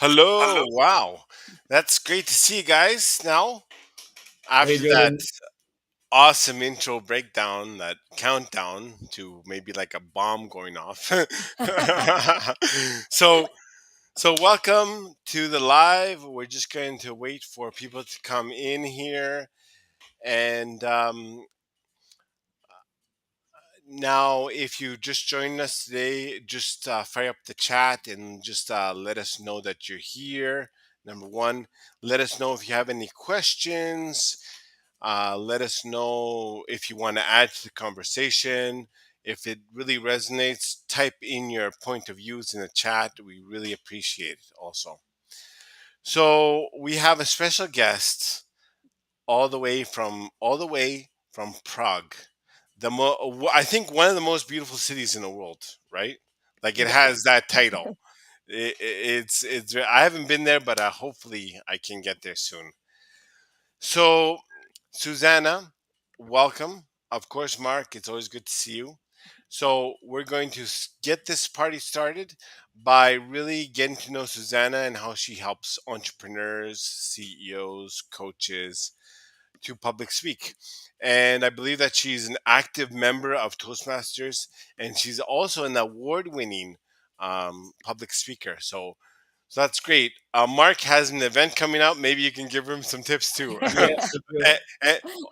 Hello. Wow. That's great to see you guys now Hey, after that Jordan. awesome intro breakdown, that countdown to maybe like a bomb going off. so so welcome to the live. We're just going to wait for people to come in here and now, if you just joined us today, just fire up the chat and just let us know that you're here. Number one, let us know if you have any questions. Let us know if you want to add to the conversation. If it really resonates, type in your point of views in the chat. We really appreciate it also. So we have a special guest all the way from Prague. I think one of the most beautiful cities in the world, right? Like it has Yes. that title. It's I haven't been there, but hopefully I can get there soon. So, Susanna, welcome. Of course, Mark, it's always good to see you. So, we're going to get this party started by really getting to know Susanna and how she helps entrepreneurs, CEOs, coaches, to public speak. And I believe that she's an active member of Toastmasters, and she's also an award winning public speaker. So that's great. Mark has an event coming up. Maybe you can give him some tips too. Yeah, for sure.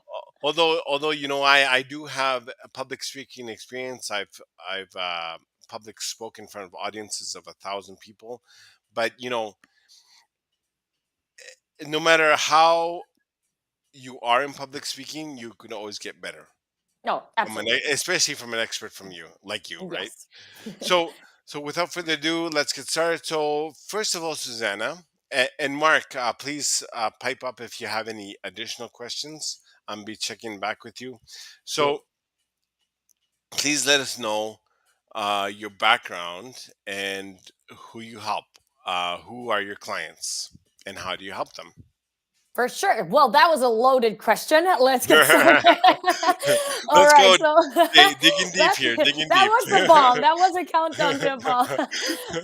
Although I do have a public speaking experience. I've public spoken in front of audiences of 1,000 people, but no matter how you are in public speaking, you can always get better. No, absolutely. Especially from an expert from you, like you, right? Yes. So, so without further ado, let's get started. So, first of all, Susanna and Mark, please pipe up if you have any additional questions. I'll be checking back with you. Sure. So, please let us know your background and who you help. Who are your clients, and how do you help them? For sure. Well, that was a loaded question. Let's get started. All Let's right. go So digging deep that's here, digging that deep. was the bomb. That was a countdown to a bomb.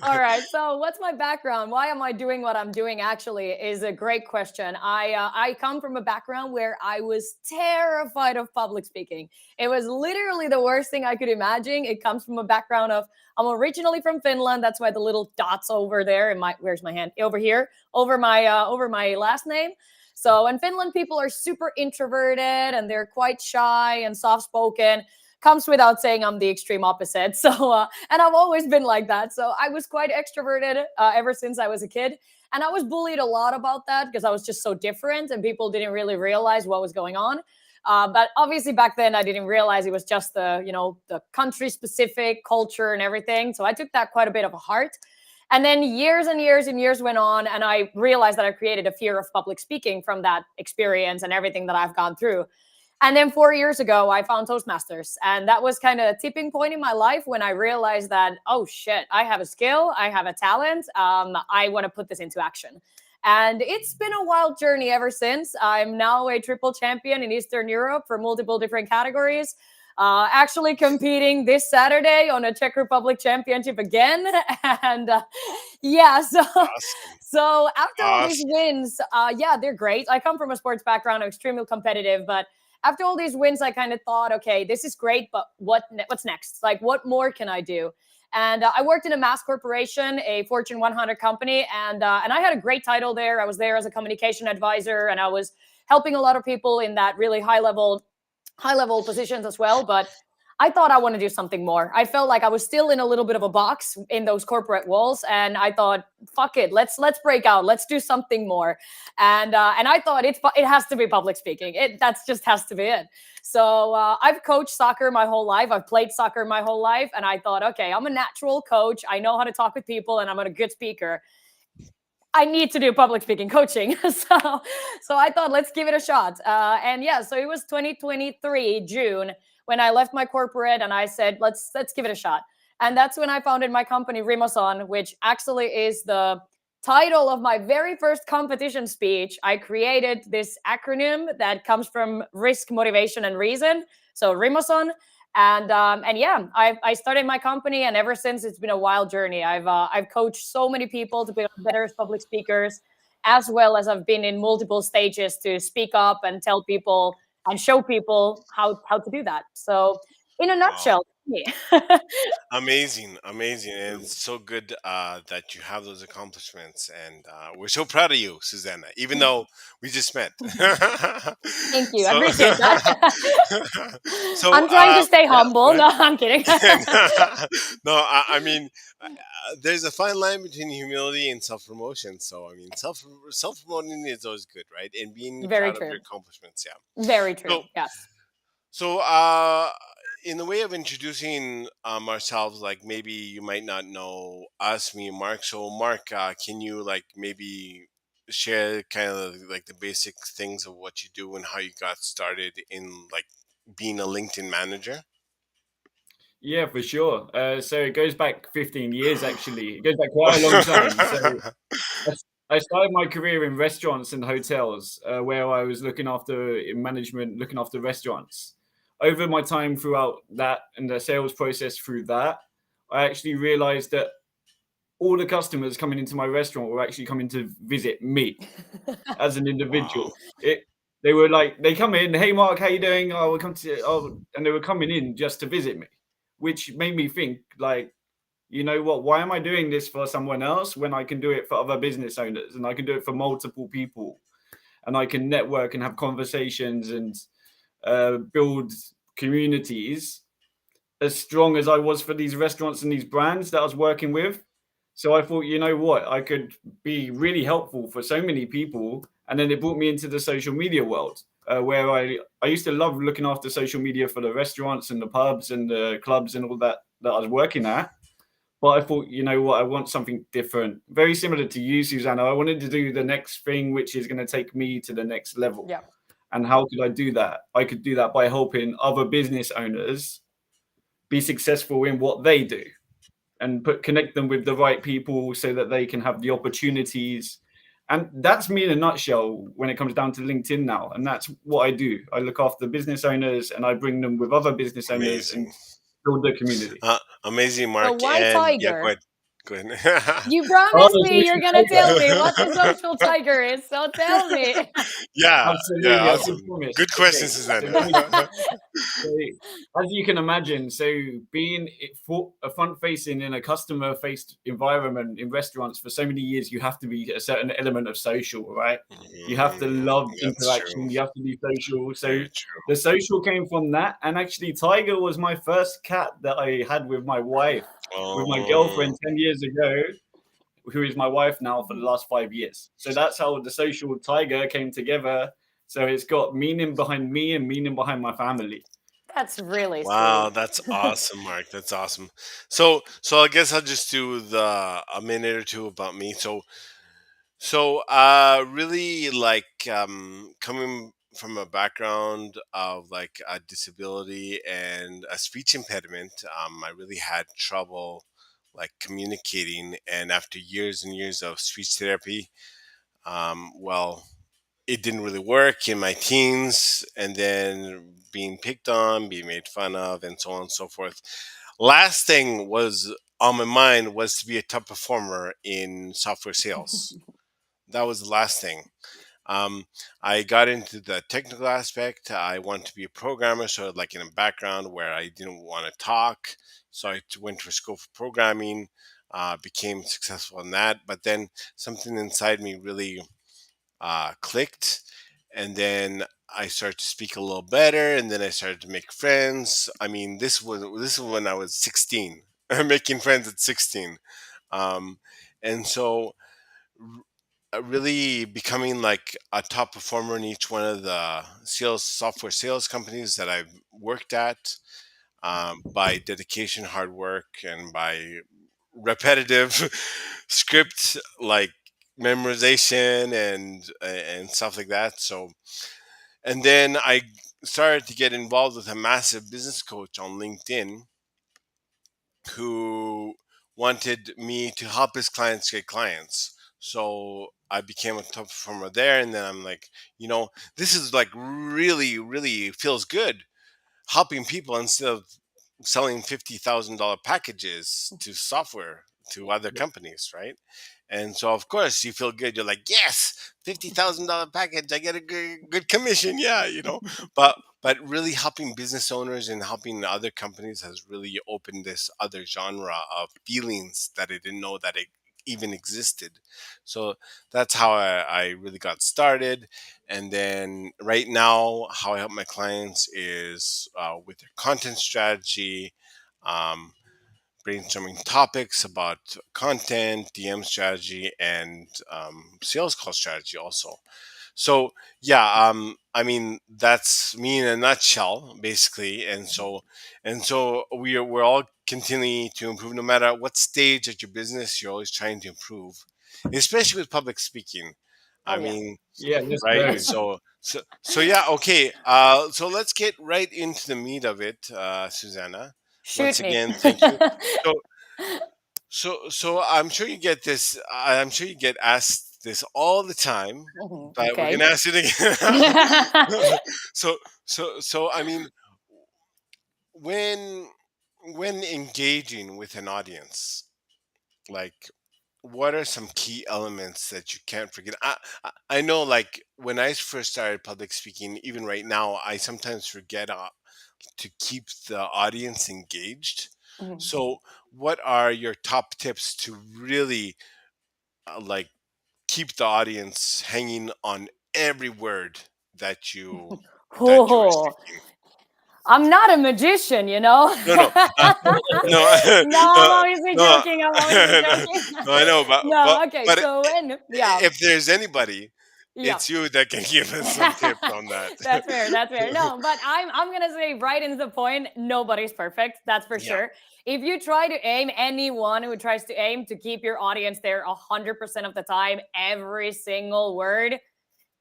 All right. So what's my background? Why am I doing what I'm doing? Actually, is a great question. I come from a background where I was terrified of public speaking. It was literally the worst thing I could imagine. It comes from a background of I'm originally from Finland. That's why the little dots over there in my where's my hand over here over my last name. So in Finland, people are super introverted and they're quite shy and soft spoken. Comes without saying, I'm the extreme opposite. And I've always been like that. So I was quite extroverted ever since I was a kid. And I was bullied a lot about that because I was just so different and people didn't really realize what was going on. But obviously back then I didn't realize it was just the country specific culture and everything. So I took that quite a bit of a heart. And then years and years and years went on, and I realized that I created a fear of public speaking from that experience and everything that I've gone through. And then 4 years ago, I found Toastmasters. And that was kind of a tipping point in my life when I realized that, oh shit, I have a skill, I have a talent, I want to put this into action. And it's been a wild journey ever since. I'm now a triple champion in Eastern Europe for multiple different categories. Actually competing this Saturday on a Czech Republic Championship again, and yeah, so Awesome, so after all these awesome. wins, yeah, they're great. I come from a sports background, I'm extremely competitive, but after all these wins, I kind of thought, okay, this is great, but what's next? Like, what more can I do? And I worked in a mass corporation, a Fortune 100 company, and I had a great title there. I was there as a communication advisor, and I was helping a lot of people in that really high level positions as well. But I thought I want to do something more. I felt like I was still in a little bit of a box in those corporate walls, and I thought, "Fuck it, let's break out. Let's do something more." And I thought it has to be public speaking. That's just has to be it. So I've coached soccer my whole life. I've played soccer my whole life, and I thought, okay, I'm a natural coach. I know how to talk with people, and I'm a good speaker. I need to do public speaking coaching. So I thought, let's give it a shot. And yeah, so it was 2023 June when I left my corporate and I said, let's give it a shot. And that's when I founded my company Rimoson, which actually is the title of my very first competition speech. I created this acronym that comes from risk, motivation, and reason. So Rimoson. And yeah, I started my company, and ever since it's been a wild journey. I've coached so many people to be better as public speakers, as well as I've been in multiple stages to speak up and tell people and show people how to do that. So, in a Wow. nutshell, me. Amazing, amazing, and it's so good that you have those accomplishments, and we're so proud of you, Susanna. Even though we just met, Thank you. I so appreciate that. so I'm trying to stay yeah, humble. right? No, I'm kidding. No, I mean, there's a fine line between humility and self promotion. So I mean, self promoting is always good, right? And being Very proud of your true. accomplishments, yeah. Very true. So Yes. so, in the way of introducing ourselves, like maybe you might not know us, me, and Mark. So, Mark, can you like maybe share kind of like the basic things of what you do and how you got started in like being a LinkedIn manager? Yeah, for sure. So it goes back 15 years, actually. It goes back quite a long time. So I I started my career in restaurants and hotels, where I was looking after in management, looking after restaurants. Over my time throughout that and the sales process through that, I actually realized that all the customers coming into my restaurant were actually coming to visit me as an Wow, individual. It They were like they come in, hey Mark, how you doing? Oh, we come to and they were coming in just to visit me, which made me think like, you know what? Why am I doing this for someone else when I can do it for other business owners and I can do it for multiple people and I can network and have conversations and build communities as strong as I was for these restaurants and these brands that I was working with. So I thought, you know what, I could be really helpful for so many people. And then it brought me into the social media world, where I used to love looking after social media for the restaurants and the pubs and the clubs and all that I was working at. But I thought, you know what, I want something different. Very similar to you, Susanna. I wanted to do the next thing, which is going to take me to the next level. Yeah. And how could I do that? I could do that by helping other business owners be successful in what they do and connect them with the right people so that they can have the opportunities. And that's me in a nutshell when it comes down to LinkedIn now. And that's what I do. I look after business owners and I bring them with other business owners and amazing, build the community. amazing, So Mark. why And yeah, go tiger? ahead, go ahead. You Oh, promised the me you're social gonna tell tiger. me what the social tiger is. So tell me. Yeah, yeah, Absolutely. I can awesome. promise. Good question, Okay. So Susanna. let me So, as you can imagine, so being for a front facing in a customer faced environment in restaurants for so many years, you have to be a certain element of social, right? You have to Mm, love that's true. interaction, you have to be social. So Very true. the social came from that. And actually, Tiger was my first cat that I had with my Oh, girlfriend 10 years ago, who is my wife now for the last 5 years. So that's how the social tiger came together. So it's got meaning behind me and meaning behind my family. That's really wow, sweet. that's awesome, Mark. That's awesome. So I guess I'll just do a minute or two about me. Really like coming from a background of like a disability and a speech impediment, I really had trouble like communicating, and after years and years of speech therapy, well, it didn't really work in my teens, and then being picked on, being made fun of, and so on and so forth. Last thing was on my mind was to be a top performer in software sales. That was the last thing. um, I got into the technical aspect. I wanted to be a programmer, so like in a background where I didn't want to talk. So went to school for programming, became successful in that. But then something inside me really clicked, and then I started to speak a little better, and then I started to make friends. I mean, this was when I was 16, making friends at 16, um, and so really becoming like a top performer in each one of the software sales companies that I've worked at, by dedication, hard work, and by repetitive script like memorization and stuff like that. So, and then I started to get involved with a massive business coach on LinkedIn who wanted me to help his clients get clients. So I became a top performer there, and then I'm like, this is like really, really feels good helping people instead of selling $50,000 packages to software to other Yeah. companies, right? And so of course you feel good. You're like, yes, $50,000 package. I get a good commission. Yeah, but really helping business owners and helping other companies has really opened this other genre of feelings that I didn't know that it even existed. So that's how I really got started. And then right now, how I help my clients is with their content strategy, um, brainstorming topics about content, DM strategy, and sales call strategy also. So yeah, I mean that's me in a nutshell, basically. And so we're all continuing to improve, no matter what stage of your business. You're always trying to improve, especially with public speaking. I Oh yeah. mean, Yeah, yes, right? no. So yeah, okay. So let's get right into the meat of it, Susanna. Shoot Once me. again, thank you. So so I'm sure you get this. I'm sure you get asked this all the time, Mhm, but we're okay. gonna ask it again. so so I mean, when when engaging with an audience, like, what are some key elements that you can't forget? I know, like, when I first started public speaking, even right now, I sometimes forget to keep the audience engaged. Mhm. So, what are your top tips to really like keep the audience hanging on every word that you are Oh, speaking? I'm not a magician, you know. No, no, no, No, I'm no, obviously no, joking. I'm obviously no, joking. no, I know, but but No, okay. but So when, yeah, if there's anybody, yeah. it's you that can give us some tips on that. That's fair. That's fair. No, but I'm gonna say right into the point. Nobody's perfect. That's for Yeah, sure. If you try to aim, anyone who tries to aim to keep your audience there 100% of the time, every single word,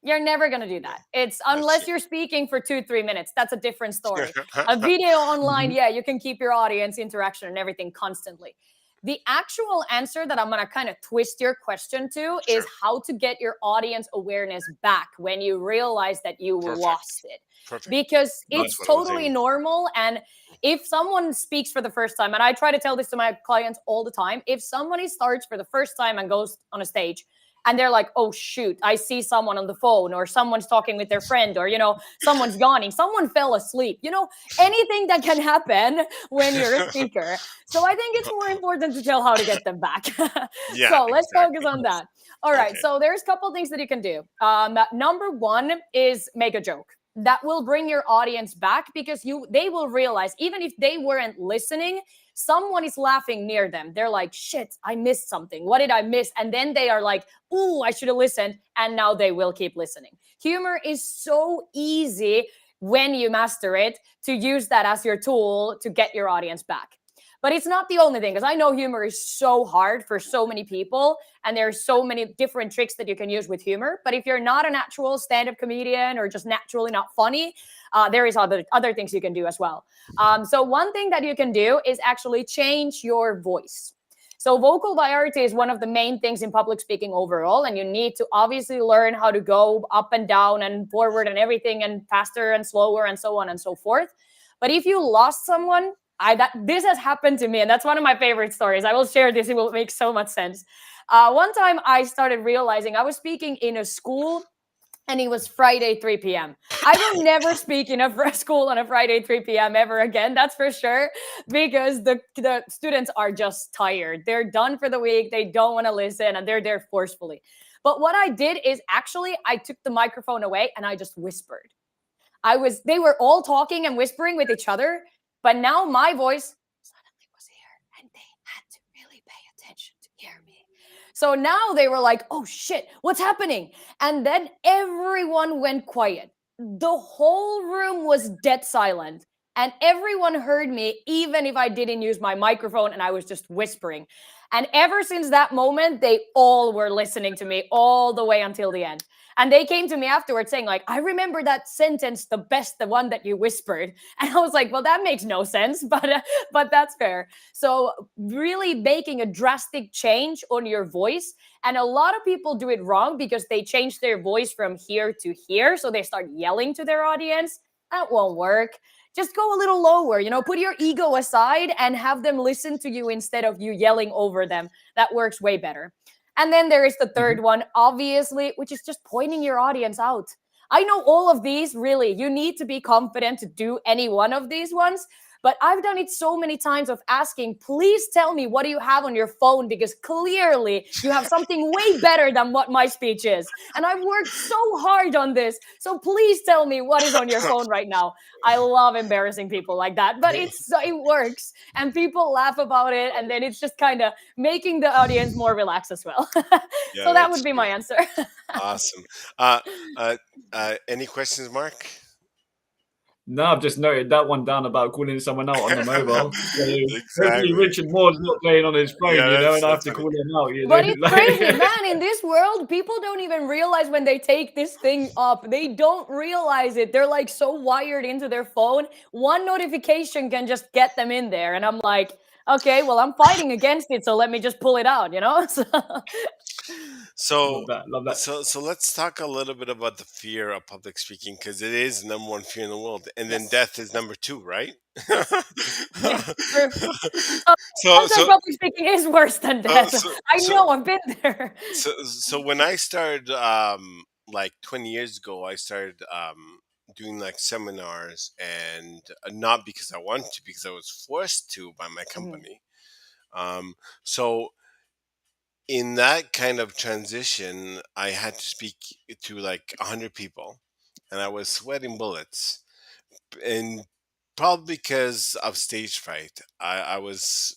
you're never going to do yeah, that. It's that's unless you're speaking for 2-3 minutes. That's a different story. true. A video online, Mhm. yeah, you can keep your audience interaction and everything constantly. The actual answer that I'm going to kind of twist your question to is Sure, how to get your audience awareness back when you realize that you perfect, lost it. perfect. Because That's it's what I was totally aiming for. normal. And if someone speaks for the first time, and I try to tell this to my clients all the time, if somebody starts for the first time and goes on a stage, and they're like, oh shoot, I see someone on the phone, or someone's talking with their friend, or someone's yawning, someone fell asleep, anything that can happen when you're a speaker. So I think it's more important to tell how to get them back. Yeah, So let's focus exactly. on that. All right, Okay, so there's a couple things that you can do. Number one is make a joke that will bring your audience back, because they will realize, even if they weren't listening, someone is laughing near them. They're like, shit, I missed something. What did I miss? And then they are like, ooh, I should have listened. And now they will keep listening. Humor is so easy when you master it to use that as your tool to get your audience back. But it's not the only thing, because I know humor is so hard for so many people, and there's so many different tricks that you can use with humor. But if you're not a natural stand-up comedian, or just naturally not funny, there is other things you can do as well. So one thing that you can do is actually change your voice. So vocal variety is one of the main things in public speaking overall, and you need to obviously learn how to go up and down and forward and everything, and faster and slower and so on and so forth. But if you lost someone, this has happened to me, and that's one of my favorite stories. I will share this; it will make so much sense. One time, I started realizing I was speaking in a school, and it was Friday 3 p.m. I will never speak in a school on a Friday 3 p.m. ever again. That's for sure, because the students are just tired. They're done for the week. They don't want to listen, and they're there forcefully. But what I did is actually I took the microphone away and I just whispered. They were all talking and whispering with each other, but now my voice suddenly was here, and they had to really pay attention to hear me. So now they were like, oh shit, what's happening? And then everyone went quiet. The whole room was dead silent. And everyone heard me, even if I didn't use my microphone and I was just whispering. And ever since that moment, they all were listening to me all the way until the end. And they came to me afterwards saying, like, I remember that sentence the best, the one that you whispered. And I was like, well, that makes no sense, but that's fair. So really making a drastic change on your voice. And a lot of people do it wrong because they change their voice from here to here. So they start yelling to their audience. that won't work. Just go a little lower, put your ego aside and have them listen to you instead of you yelling over them. That works way better. And then there is the third one, obviously, which is just pointing your audience out. I know all of these, really. You need to be confident to do any one of these ones. But I've done it so many times of asking, please tell me what do you have on your phone, because clearly you have something way better than what my speech is. And I've worked so hard on this. So please tell me what is on your phone right now. I love embarrassing people like that, but it works and people laugh about it. And then it's just kind of making the audience more relaxed as well. Yeah, So that that's would be true. my answer. Awesome. Any questions, Mark? No, I've just noted that one down about calling someone out on the mobile. So hopefully Exactly. Richard Moore's not playing on his phone, Yeah, and I have that's to funny. call him out. But it's Like- crazy, man. In this world, people don't even realize when they take this thing up. They don't realize it. They're like so wired into their phone. One notification can just get them in there. And I'm like, okay, well, I'm fighting against it. So let me just pull it out, So, Love that. so let's talk a little bit about the fear of public speaking, because it is number one fear in the world, and then Yes. death is number two, right? Yeah, true. so, Sometimes public speaking is worse than death. I know, I've been there. So when I started, like 20 years ago, I started doing like seminars, and not because I wanted to, because I was forced to by my company. So in that kind of transition, I had to speak to like 100 people, and I was sweating bullets, and probably because of stage fright. I was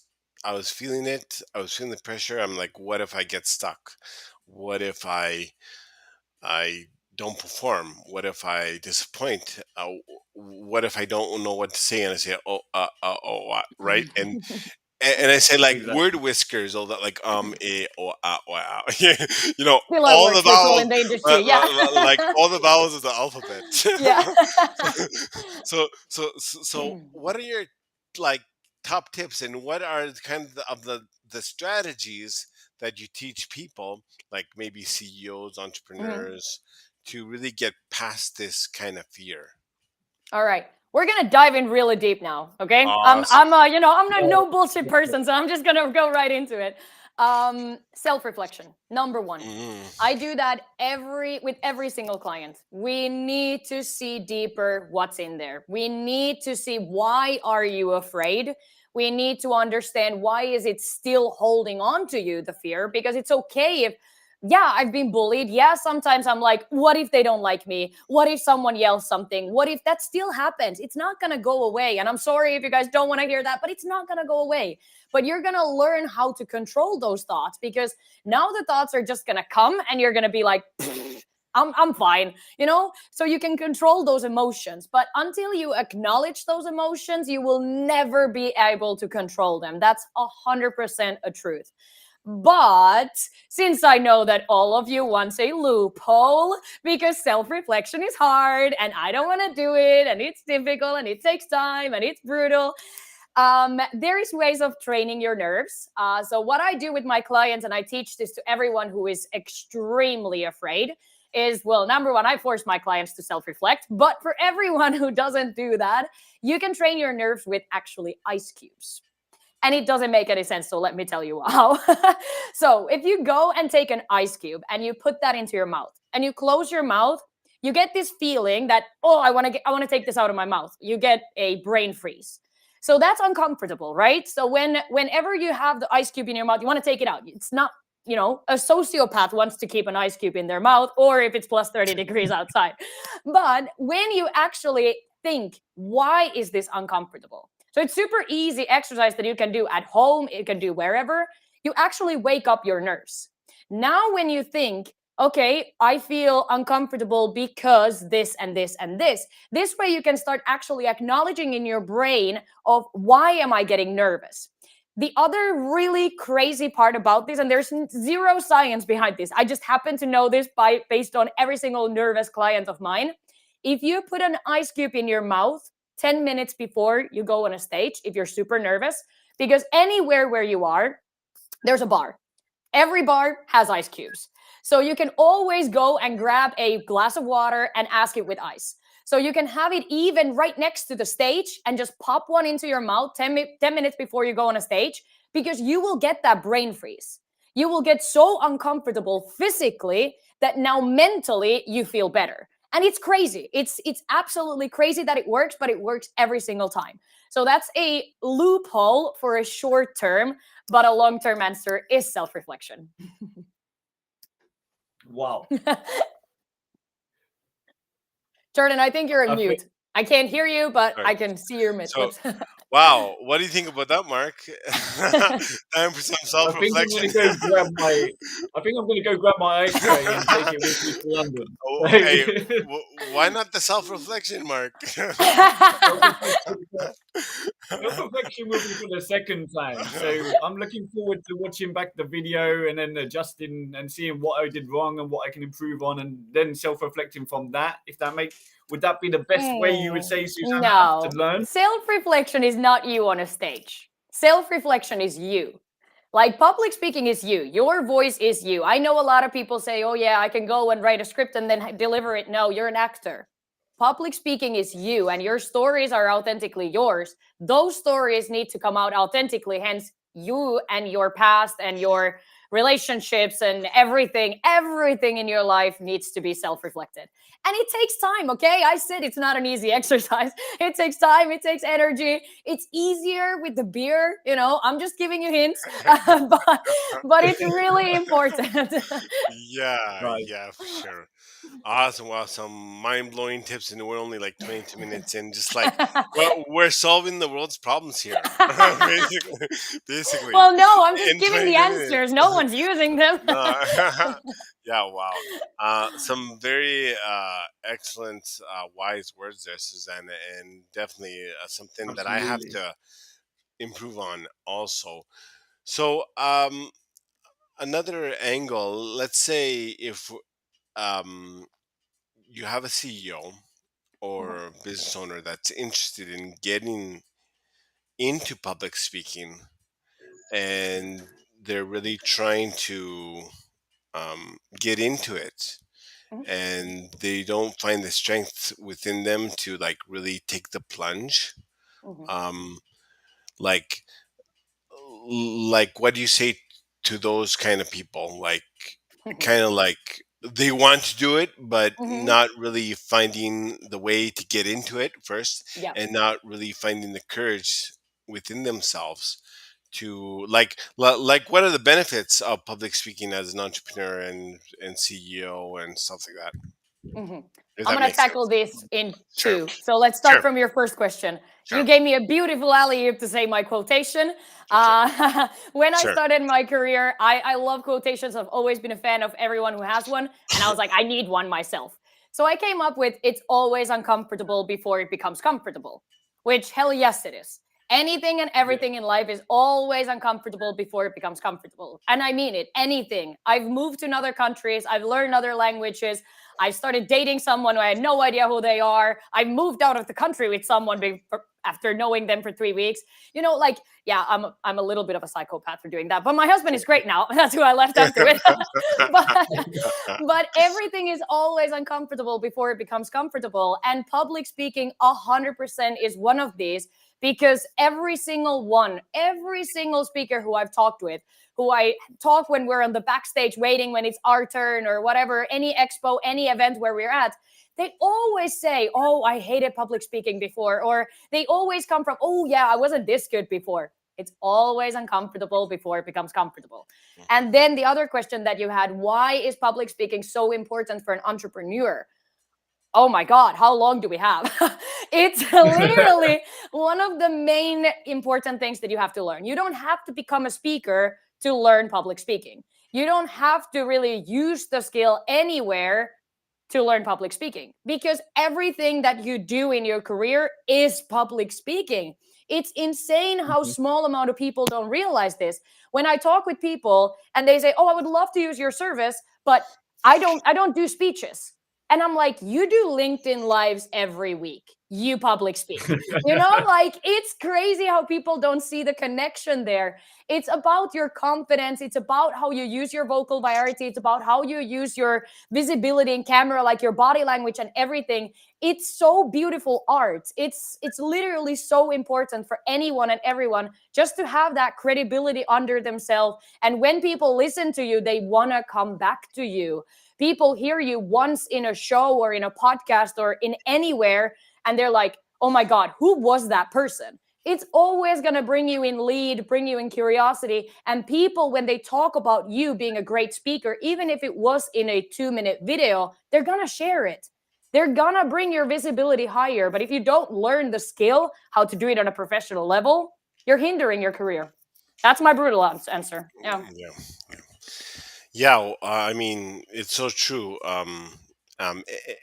feeling it. I was feeling the pressure. I'm like, what if I get stuck? What if I don't perform? What if I disappoint? What if I don't know what to say and I say, right? And I say like Exactly. word whiskers, all that, like Still at all work, the people vowels, in the industry. Yeah. like all the vowels of the alphabet. Yeah. So what are your like top tips, and what are kind of the strategies that you teach people, like maybe CEOs, entrepreneurs, to really get past this kind of fear? All right. We're gonna dive in really deep now, okay? Awesome. I'm a no bullshit person, so I'm just gonna go right into it. Self-reflection, number one. Mm. I do that with every single client. We need to see deeper what's in there. We need to see, why are you afraid? We need to understand, why is it still holding on to you, the fear? Because it's okay if, yeah, I've been bullied. Yeah, sometimes I'm like, what if they don't like me? What if someone yells something? What if that still happens? It's not going to go away. And I'm sorry if you guys don't want to hear that, but it's not going to go away. But you're going to learn how to control those thoughts, because now the thoughts are just going to come and you're going to be like, I'm fine, So you can control those emotions. But until you acknowledge those emotions, you will never be able to control them. That's 100% a truth. But since I know that all of you want a loophole, because self-reflection is hard and I don't want to do it, and it's difficult and it takes time and it's brutal, there is ways of training your nerves. So what I do with my clients, and I teach this to everyone who is extremely afraid, is, well, number one, I force my clients to self-reflect. But for everyone who doesn't do that, you can train your nerves with actually ice cubes. And it doesn't make any sense, so let me tell you how. So if you go and take an ice cube and you put that into your mouth and you close your mouth, you get this feeling that, oh, I want to take this out of my mouth. You get a brain freeze. So that's uncomfortable, right? So whenever you have the ice cube in your mouth, you want to take it out. It's not, a sociopath wants to keep an ice cube in their mouth, or if it's plus 30 degrees outside. But when you actually think, why is this uncomfortable? So it's super easy exercise that you can do at home, you can do wherever. You actually wake up your nerves. Now when you think, okay, I feel uncomfortable because this and this and this way you can start actually acknowledging in your brain of, why am I getting nervous? The other really crazy part about this, and there's zero science behind this, I just happen to know this based on every single nervous client of mine. If you put an ice cube in your mouth 10 minutes before you go on a stage, if you're super nervous, because anywhere where you are, there's a bar. Every bar has ice cubes. So you can always go and grab a glass of water and ask it with ice. So you can have it even right next to the stage and just pop one into your mouth 10 minutes before you go on a stage, because you will get that brain freeze. You will get so uncomfortable physically that now mentally you feel better. And it's crazy. It's absolutely crazy that it works, but it works every single time. So that's a loophole for a short term, but a long-term answer is self-reflection. Wow. Jordan, I think you're on mute. I can't hear you, but Right. I can see your mid lips. Wow, what do you think about that, Mark? Time for some I think I'm self-reflection. going to go grab my. I think I'm going to go grab my ice tray and take it with me to London. Oh, hey, why not the self-reflection, Mark? Self-reflection will be for the second time. So I'm looking forward to watching back the video and then adjusting and seeing what I did wrong and what I can improve on, and then self-reflecting from that. If that would that be the best way you would say, Susanna, No. to learn? Self-reflection is not you on a stage. Self-reflection is you. Like public speaking is you. Your voice is you. I know a lot of people say, oh yeah, I can go and write a script and then deliver it. No, you're an actor. Public speaking is you, and your stories are authentically yours. Those stories need to come out authentically. Hence, you and your past and your relationships and everything in your life needs to be self-reflected. And it takes time, okay? I said it's not an easy exercise. It takes time, it takes energy. It's easier with the beer, I'm just giving you hints, but it's really important. Yeah, for sure. Awesome. Wow, some mind-blowing tips, and we're only like 22 minutes in. Just like, well, we're solving the world's problems here. Basically. Well, no, I'm just in giving the 22 minutes. answers. No one's using them. No. Yeah, wow. Some very excellent, wise words there, Susanna, and definitely something that I have Absolutely. to improve on also. So, another angle, let's say if you have a CEO or business owner that's interested in getting into public speaking, and they're really trying to get into it, Mhm. and they don't find the strength within them to like really take the plunge. Mhm. um like what do you say to those kind of people, like kind of like they want to do it but Mhm. not really finding the way to get into it first, Yeah. and not really finding the courage within themselves to like what are the benefits of public speaking as an entrepreneur and CEO and stuff like that, Mhm. if I'm that going to makes tackle sense. this in Sure. two. So let's start Sure. from your first question. You Sure. gave me a beautiful alley-oop to say my quotation. Okay. When I Sure. started my career, I love quotations. I've always been a fan of everyone who has one. And I was like, I need one myself. So I came up with, it's always uncomfortable before it becomes comfortable, which hell yes, it is. Anything and everything in life is always uncomfortable before it becomes comfortable. And I mean it, anything. I've moved to other countries. I've learned other languages. I started dating someone who I had no idea who they are. I moved out of the country with someone after knowing them for 3 weeks. Yeah, I'm a little bit of a psychopath for doing that. But my husband is great now. That's who I left after it. but, but everything is always uncomfortable before it becomes comfortable. And public speaking 100% is one of these, because every single speaker who I've talked with, who I talk when we're on the backstage waiting when it's our turn or whatever, any expo, any event where we're at, they always say, oh, I hated public speaking before. Or they always come from, oh yeah, I wasn't this good before. It's always uncomfortable before it becomes comfortable. And then the other question that you had, why is public speaking so important for an entrepreneur? Oh my God, how long do we have? It's literally one of the main important things that you have to learn. You don't have to become a speaker to learn public speaking. You don't have to really use the skill anywhere to learn public speaking, because everything that you do in your career is public speaking. It's insane how small amount of people don't realize this. When I talk with people and they say, "Oh, I would love to use your service, but I don't do speeches." And I'm like, you do LinkedIn lives every week. You public speak. Like it's crazy how people don't see the connection there. It's about your confidence. It's about how you use your vocal variety. It's about how you use your visibility in camera, like your body language and everything. It's so beautiful art. It's literally so important for anyone and everyone just to have that credibility under themselves. And when people listen to you, they want to come back to you. People hear you once in a show or in a podcast or in anywhere, and they're like, oh my God, who was that person? It's always going to bring you in lead, bring you in curiosity. And people, when they talk about you being a great speaker, even if it was in a 2-minute video, they're going to share it. They're going to bring your visibility higher. But if you don't learn the skill, how to do it on a professional level, you're hindering your career. That's my brutal answer. Yeah. Yeah, I mean, it's so true.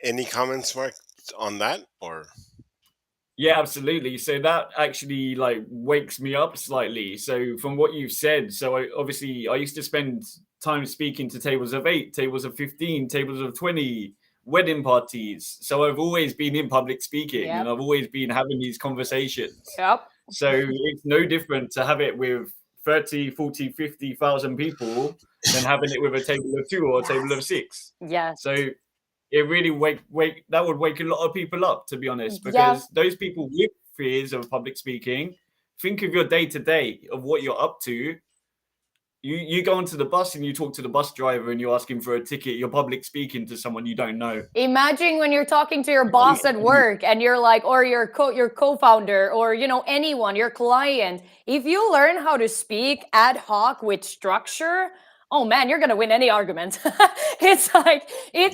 Any comments, Mark, on that? Or Yeah, absolutely. So that actually like wakes me up slightly. So from what you've said, so I used to spend time speaking to tables of 8, tables of 15, tables of 20, wedding parties. So I've always been in public speaking and I've always been having these conversations. Yep. So it's no different to have it with 30, 40, 50,000 people than having it with a table of 2 or a table of 6. Yes. So it really that would wake a lot of people up, to be honest, because those people with fears of public speaking, think of your day-to-day of what you're up to. You go onto the bus and you talk to the bus driver and you ask him for a ticket. You're public speaking to someone you don't know. Imagine when you're talking to your boss at work and you're like, or your co-founder, or anyone, your client. If you learn how to speak ad hoc with structure, oh man, you're gonna win any argument. It's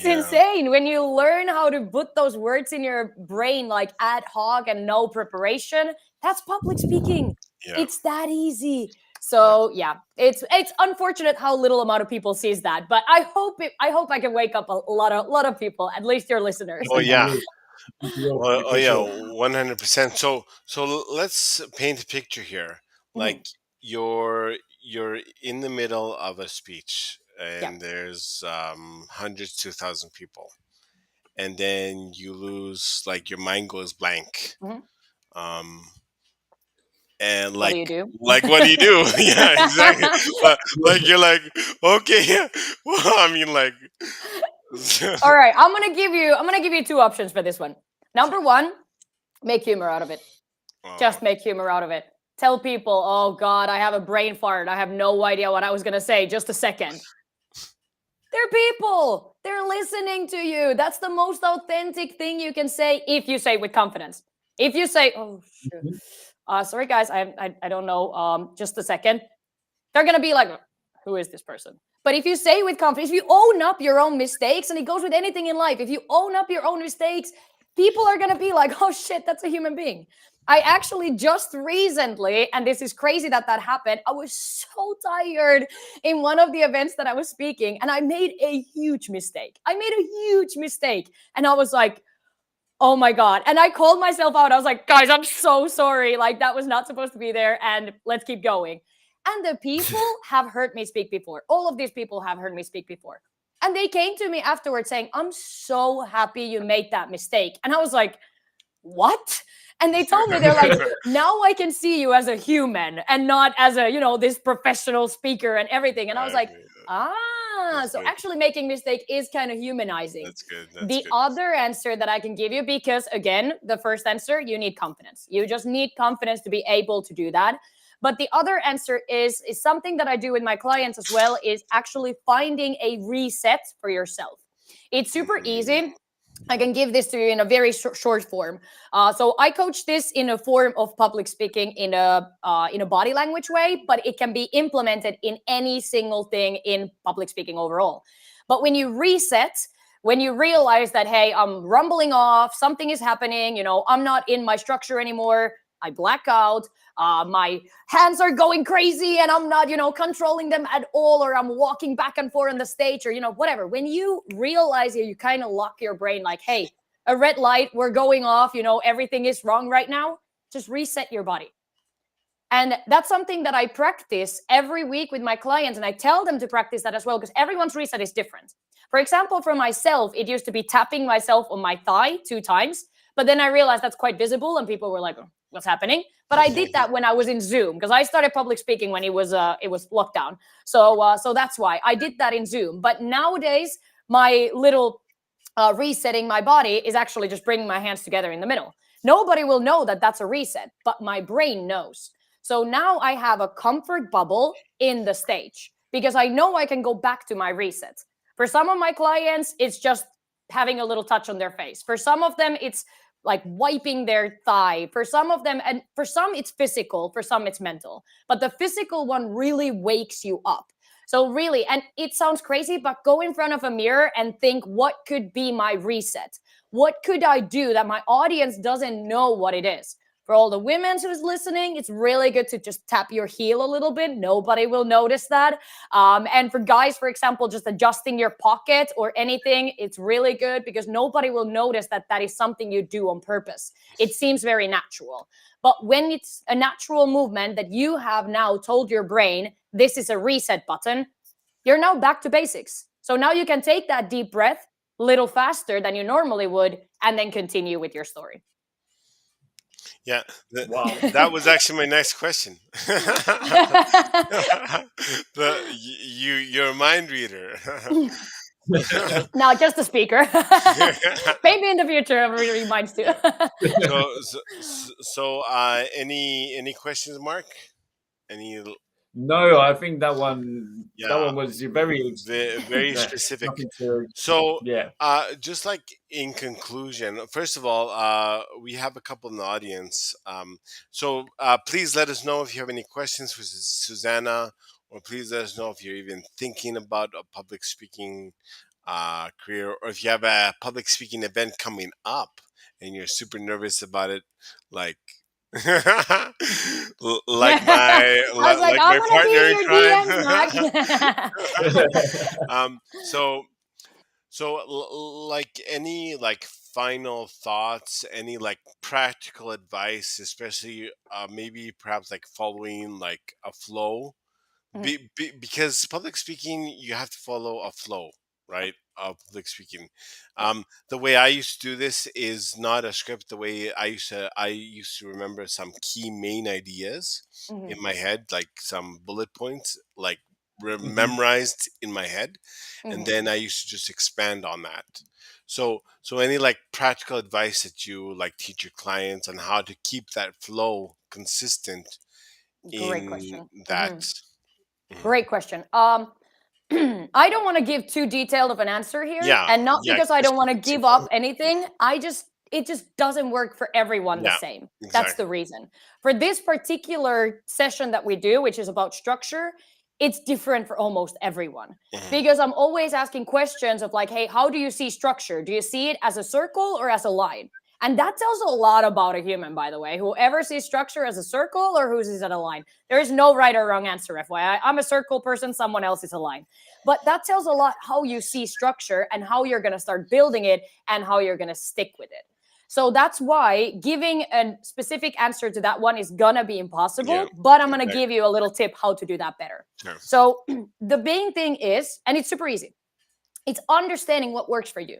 insane when you learn how to put those words in your brain like ad hoc and no preparation. That's public speaking. It's that easy. So yeah, it's unfortunate how little amount of people sees that, but I hope I can wake up a lot of people, at least your listeners. oh yeah, 100%. So let's paint a picture here. Like you're in the middle of a speech, and there's hundreds to 1,000 people, and then you lose, like your mind goes blank. Um, and What do you do? what do you do? Yeah, exactly. Like you're like, okay, well, I mean, like. All right, I'm gonna give you 2 options for this one. Number 1, make humor out of it. Just make humor out of it. Tell people, oh God, I have a brain fart. I have no idea what I was gonna say. Just a second. They're people. They're listening to you. That's the most authentic thing you can say if you say it with confidence. If you say, oh shit. Sorry guys, I don't know. Just a second. They're gonna be like, who is this person? But if you say with confidence, if you own up your own mistakes, and it goes with anything in life, if you own up your own mistakes, people are gonna be like, oh shit, that's a human being. I actually just recently, and this is crazy that happened, I was so tired in one of the events that I was speaking, and I made a huge mistake. And I was like, oh my God. And I called myself out. I was like, guys, I'm so sorry. Like that was not supposed to be there. And let's keep going. And the people have heard me speak before. All of these people have heard me speak before. And they came to me afterwards saying, I'm so happy you made that mistake. And I was like, what? And they told me, they're like, now I can see you as a human and not as a, this professional speaker and everything. And I was like, so actually making mistake is kind of humanizing. That's good. The other answer that I can give you, because again, the first answer, you need confidence. You just need confidence to be able to do that. But the other answer is something that I do with my clients as well, is actually finding a reset for yourself. It's super easy. I can give this to you in a very short form. So I coach this in a form of public speaking in a body language way, but it can be implemented in any single thing in public speaking overall. But when you reset, when you realize that, hey, I'm rumbling off, something is happening, I'm not in my structure anymore, I black out, my hands are going crazy and I'm not, controlling them at all, or I'm walking back and forth on the stage, or, whatever. When you realize you kind of lock your brain like, hey, a red light, we're going off, everything is wrong right now, just reset your body. And that's something that I practice every week with my clients. And I tell them to practice that as well, because everyone's reset is different. For example, for myself, it used to be tapping myself on my thigh 2 times, but then I realized that's quite visible and people were like, oh, what's happening? But I did that when I was in Zoom because I started public speaking when it was lockdown. So that's why I did that in Zoom. But nowadays, my little resetting my body is actually just bringing my hands together in the middle. Nobody will know that that's a reset, but my brain knows. So now I have a comfort bubble in the stage because I know I can go back to my reset. For some of my clients, it's just having a little touch on their face. For some of them, it's like wiping their thigh. For some of them, and for some, it's physical. For some, it's mental. But the physical one really wakes you up. So really, and it sounds crazy, but go in front of a mirror and think, what could be my reset? What could I do that my audience doesn't know what it is? For all the women who's listening, it's really good to just tap your heel a little bit. Nobody will notice that. And for guys, for example, just adjusting your pocket or anything, it's really good because nobody will notice that that is something you do on purpose. It seems very natural. But when it's a natural movement that you have now told your brain, this is a reset button, you're now back to basics. So now you can take that deep breath a little faster than you normally would and then continue with your story. Yeah, Wow. that was actually my next question. You're a mind reader. No, just a speaker. Maybe in the future, I'll read your minds too. Any questions, Mark? Any? No, I think that one Yeah, was very very specific. nothing to, So, yeah. just like in conclusion, first of all, we have a couple in the audience. So please let us know if you have any questions for Susanna, or please let us know if you're even thinking about a public speaking career, or if you have a public speaking event coming up and you're super nervous about it, like like I was like, like I'm my gonna be partner in in your crime. DMs, Mac. So like any like final thoughts, any like practical advice, especially maybe perhaps like following like a flow, Mhm. because public speaking you have to follow a flow, right? Of public speaking. The way I used to do this is not a script. The way I used to remember some key main ideas Mhm. in my head, like some bullet points, like Mhm. memorized in my head, and Mhm. then I used to just expand on that. So any like practical advice that you like teach your clients on how to keep that flow consistent Great in question. that. Mhm. Mhm. Great question. I don't want to give too detailed of an answer here, Yeah, and not yeah, because I just don't keep want to it give simple. up anything. It just doesn't work for everyone the Yeah, same. That's exactly. the reason. For this particular session that we do, which is about structure, it's different for almost everyone. Mhm. Because I'm always asking questions of like, hey, how do you see structure? Do you see it as a circle or as a line? And that tells a lot about a human, by the way. Whoever sees structure as a circle or who sees it as a line. There is no right or wrong answer, FYI. I'm a circle person, someone else is a line. But that tells a lot how you see structure and how you're going to start building it and how you're going to stick with it. So that's why giving a specific answer to that one is going to be Yeah, impossible. But I'm going to exactly. give you a little tip how to do that better. Sure. So the main thing is, and it's super easy, it's understanding what works for you.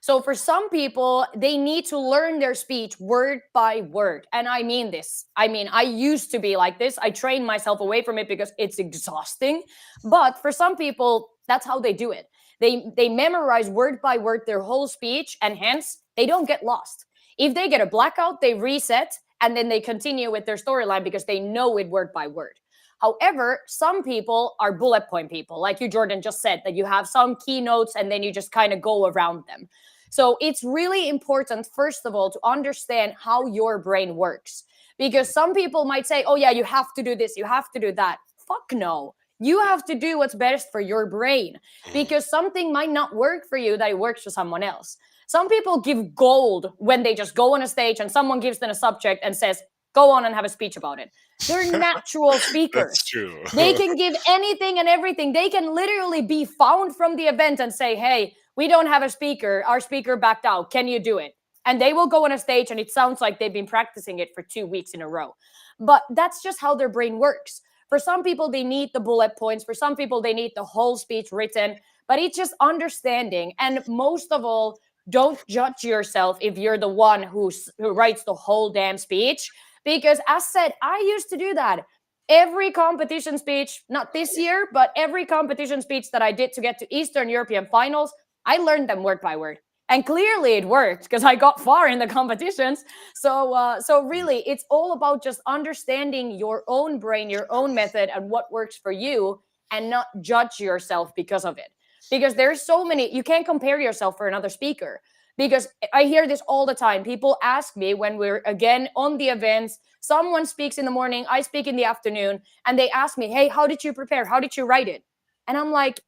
So for some people, they need to learn their speech word by word. And I mean this. I mean, I used to be like this. I trained myself away from it because it's exhausting. But for some people, that's how they do it. They memorize word by word their whole speech, and hence they don't get lost. If they get a blackout, they reset and then they continue with their storyline because they know it word by word. However, some people are bullet point people, like you, Jordan, just said, that you have some keynotes and then you just kind of go around them. So it's really important, first of all, to understand how your brain works. Because some people might say, oh, yeah, you have to do this, you have to do that. Fuck no. You have to do what's best for your brain Mhm. because something might not work for you that it works for someone else. Some people give gold when they just go on a stage and someone gives them a subject and says, go on and have a speech about it. They're natural That's speakers. true. They can give anything and everything. They can literally be found from the event and say, hey, we don't have a speaker. Our speaker backed out. Can you do it? And they will go on a stage and it sounds like they've been practicing it for 2 weeks in a row. But that's just how their brain works. For some people, they need the bullet points. For some people, they need the whole speech written. but it's just understanding. And most of all, don't judge yourself if you're the one who writes the whole damn speech. Because as said, I used to do that. Every competition speech, not this year, but every competition speech that I did to get to Eastern European finals, I learned them word by word. And clearly it worked because I got far in the competitions. So really, it's all about just understanding your own brain, your own method, and what works for you, and not judge yourself because of it. Because there's so many, you can't compare yourself for another speaker. Because I hear this all the time. People ask me when we're again on the events, someone speaks in the morning, I speak in the afternoon, and they ask me, hey, how did you prepare? How did you write it? And I'm like,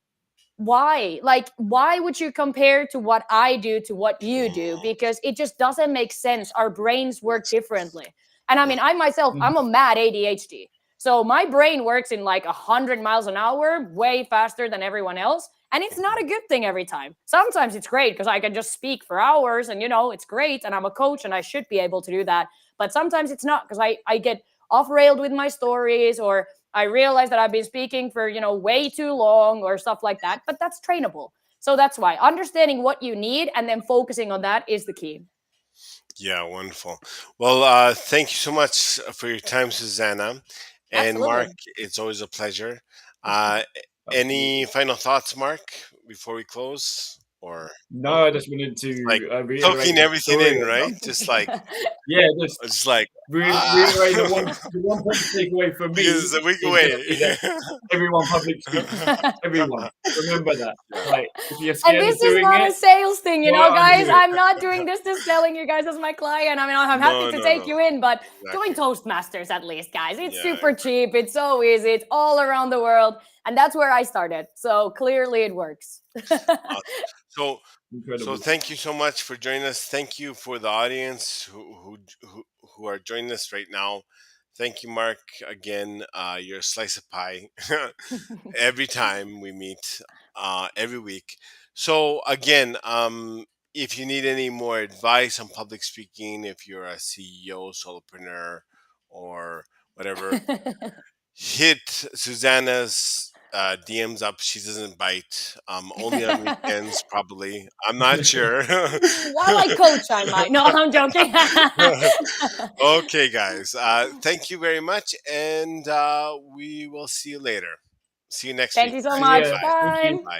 why? Like, why would you compare to what I do to what you do? Because it just doesn't make sense. Our brains work differently. And I mean, I myself, I'm a mad ADHD. So my brain works in like 100 miles an hour, way faster than everyone else. And it's not a good thing every time. Sometimes it's great because I can just speak for hours and, it's great. And I'm a coach and I should be able to do that. But sometimes it's not because I get off railed with my stories, or I realize that I've been speaking for, way too long or stuff like that. But that's trainable. So that's why understanding what you need and then focusing on that is the key. Yeah, wonderful. Well, thank you so much for your time, Susanna. And Mark, Absolutely. it's always a pleasure. Uh, any final thoughts, Mark, before we close? Or No, I just wanted like to reiterate soaking the everything story. in, right? Just like, Yeah, just just like, reiterate the one point to take away from me because it's a week is going to be that away. everyone public speaks. Everyone, remember that. Yeah. Like, if you're And scared of this is doing not a it, sales thing, go out and guys. do it. I'm not doing this to selling you guys as my client. I mean, I'm happy No, to no, take no. you in, but join Exactly. Toastmasters at least, guys. It's Yeah, super cheap. It's so easy. It's all around the world. And that's where I started. So clearly it works. awesome. So, so Incredible. thank you so much for joining us. Thank you for the audience who are joining us right now. Thank you, Mark. Again, you're a slice of pie every time we meet, every week. So again, if you need any more advice on public speaking, if you're a CEO, solopreneur, or whatever, hit Susanna's DMs up. She doesn't bite. Only on weekends, probably. I'm not sure. While I coach, I might. No, I'm joking. Okay, guys. Thank you very much, and we will see you later. See you next Thank week, you so guys. See much. ya. Bye. Thank you. Bye. Bye.